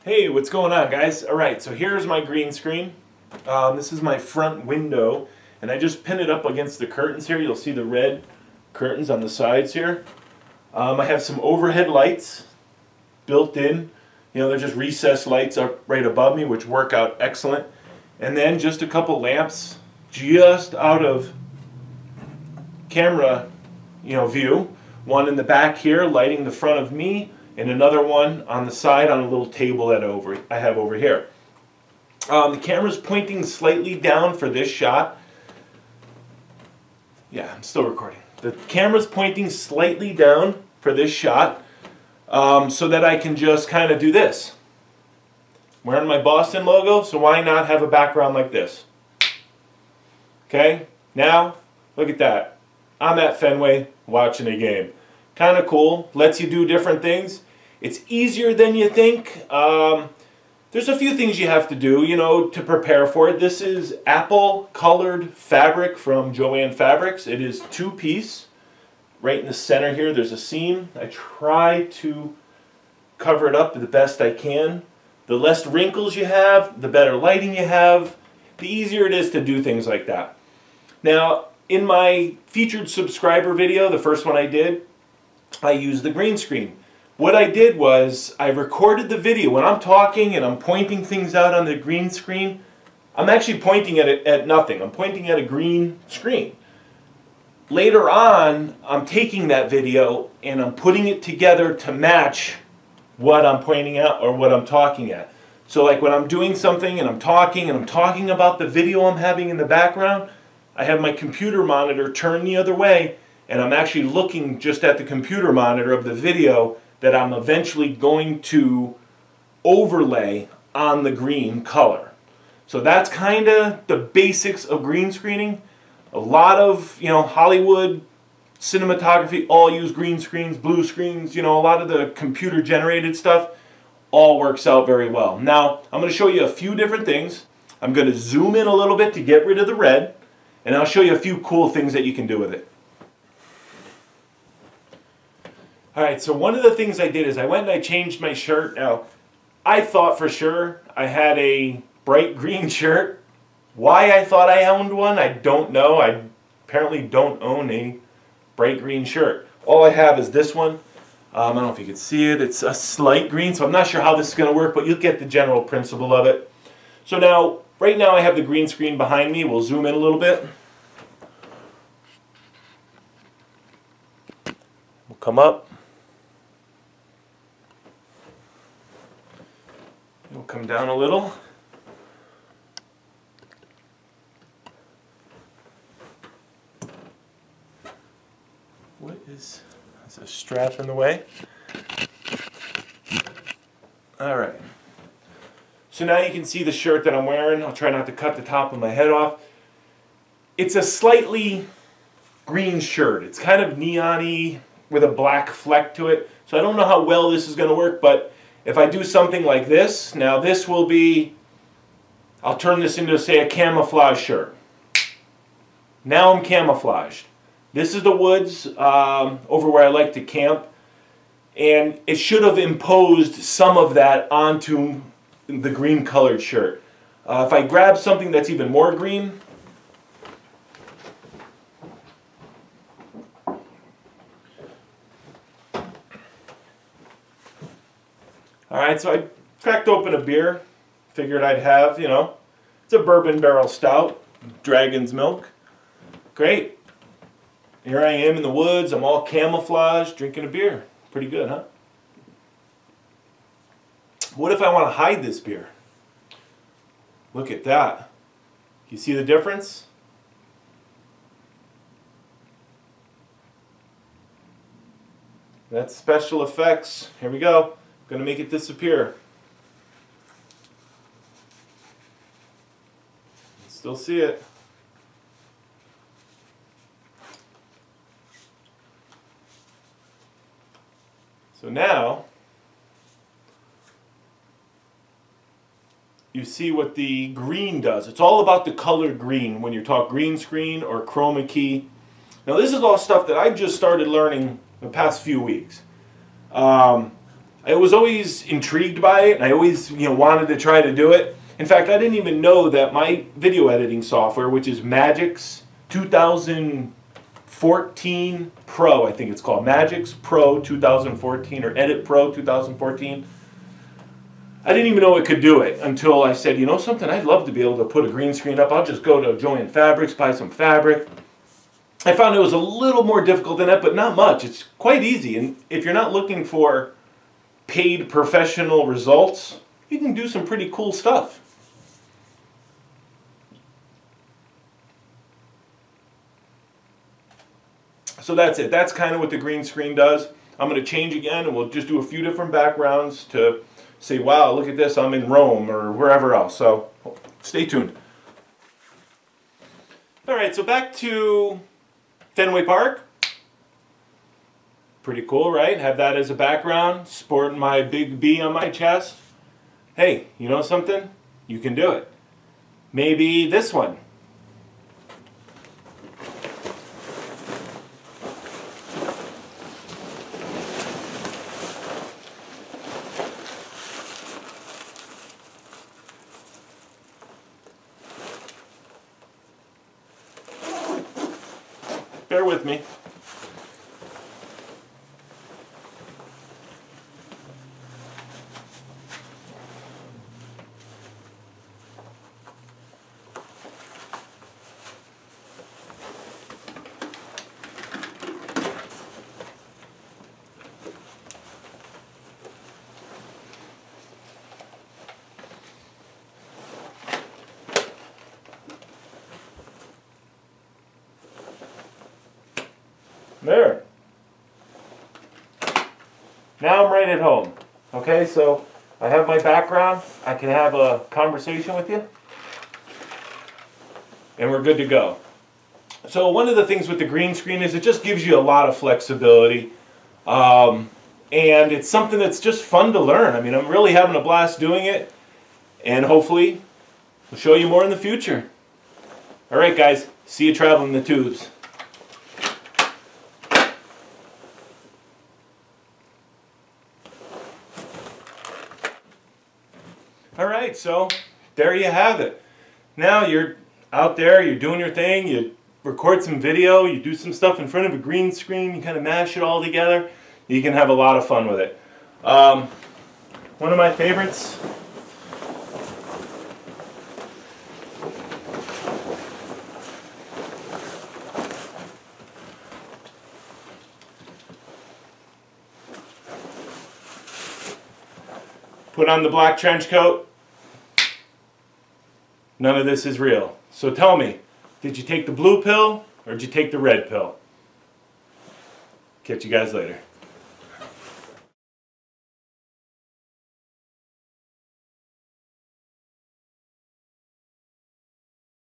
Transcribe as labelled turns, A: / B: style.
A: Hey, what's going on, guys? Alright, so here's my green screen. This is my front window, and I just pinned it up against the curtains here. You'll see the red curtains on the sides here. I have some overhead lights built in. You know, they're just recessed lights up right above me, which work out excellent. And then just a couple lamps just out of camera, view. One in the back here lighting the front of me, and another one on the side on a little table that I have over here. The camera's pointing slightly down for this shot. Yeah, I'm still recording. The camera's pointing slightly down for this shot so that I can just kind of do this. I'm wearing my Boston logo, so why not have a background like this? Okay, now look at that. I'm at Fenway watching a game. Kind of cool, lets you do different things. It's easier than you think. There's a few things you have to do, to prepare for it. This is apple colored fabric from Joann Fabrics. It is two-piece. Right in the center here, there's a seam. I try to cover it up the best I can. The less wrinkles you have, the better lighting you have, the easier it is to do things like that. Now, in my featured subscriber video, the first one I did, I used the green screen. What I did was I recorded the video. When I'm talking and I'm pointing things out on the green screen, I'm actually pointing at nothing. I'm pointing at a green screen. Later on, I'm taking that video and I'm putting it together to match what I'm pointing at or what I'm talking at. So like when I'm doing something and I'm talking about the video I'm having in the background, I have my computer monitor turned the other way, and I'm actually looking just at the computer monitor of the video that I'm eventually going to overlay on the green color. So that's kind of the basics of green screening. A lot of, Hollywood cinematography all use green screens, blue screens, a lot of the computer generated stuff all works out very well. Now, I'm going to show you a few different things. I'm going to zoom in a little bit to get rid of the red, and I'll show you a few cool things that you can do with it. Alright, so one of the things I did is I went and I changed my shirt. Now, I thought for sure I had a bright green shirt. Why I thought I owned one, I don't know. I apparently don't own a bright green shirt. All I have is this one. I don't know if you can see it. It's a slight green, so I'm not sure how this is going to work, but you'll get the general principle of it. So now, right now I have the green screen behind me. We'll zoom in a little bit. We'll come up. We'll come down a little. What is, there's a strap in the way. Alright. So now you can see the shirt that I'm wearing. I'll try not to cut the top of my head off. It's a slightly green shirt. It's kind of neon-y with a black fleck to it. So I don't know how well this is going to work, but if I do something like this, now this will be, I'll turn this into, say, a camouflage shirt. Now I'm camouflaged. This is the woods over where I like to camp, and it should have imposed some of that onto the green colored shirt. If I grab something that's even more green, alright, so I cracked open a beer, figured I'd have, it's a bourbon barrel stout, Dragon's Milk. Great. Here I am in the woods, I'm all camouflaged, drinking a beer. Pretty good, huh? What if I want to hide this beer? Look at that. You see the difference? That's special effects. Here we go. Going to make it disappear. Still see it. So now you see what the green does. It's all about the color green when you talk green screen or chroma key. Now this is all stuff that I just started learning the past few weeks. I was always intrigued by it, and I always wanted to try to do it. In fact, I didn't even know that my video editing software, which is Magix 2014 Pro, I think it's called, Magix Pro 2014 or Edit Pro 2014, I didn't even know it could do it until I said, you know something, I'd love to be able to put a green screen up. I'll just go to Joann Fabrics, buy some fabric. I found it was a little more difficult than that, but not much. It's quite easy, and if you're not looking for paid professional results, you can do some pretty cool stuff. So that's it. That's kind of what the green screen does. I'm going to change again, and we'll just do a few different backgrounds to say, wow, look at this, I'm in Rome or wherever else. So stay tuned. All right, so back to Fenway Park. Pretty cool, right? Have that as a background, sporting my big B on my chest. Hey, you know something? You can do it. Maybe this one. Bear with me. There. Now I'm right at home. Okay, so I have my background. I can have a conversation with you. And we're good to go. So one of the things with the green screen is it just gives you a lot of flexibility. And it's something that's just fun to learn. I mean, I'm really having a blast doing it. And hopefully, we'll show you more in the future. All right, guys. See you traveling the tubes. Alright, so there you have it. Now you're out there, you're doing your thing, you record some video, you do some stuff in front of a green screen, you kind of mash it all together. You can have a lot of fun with it. One of my favorites, put on the black trench coat. None of this is real. So tell me, did you take the blue pill or did you take the red pill? Catch you guys later.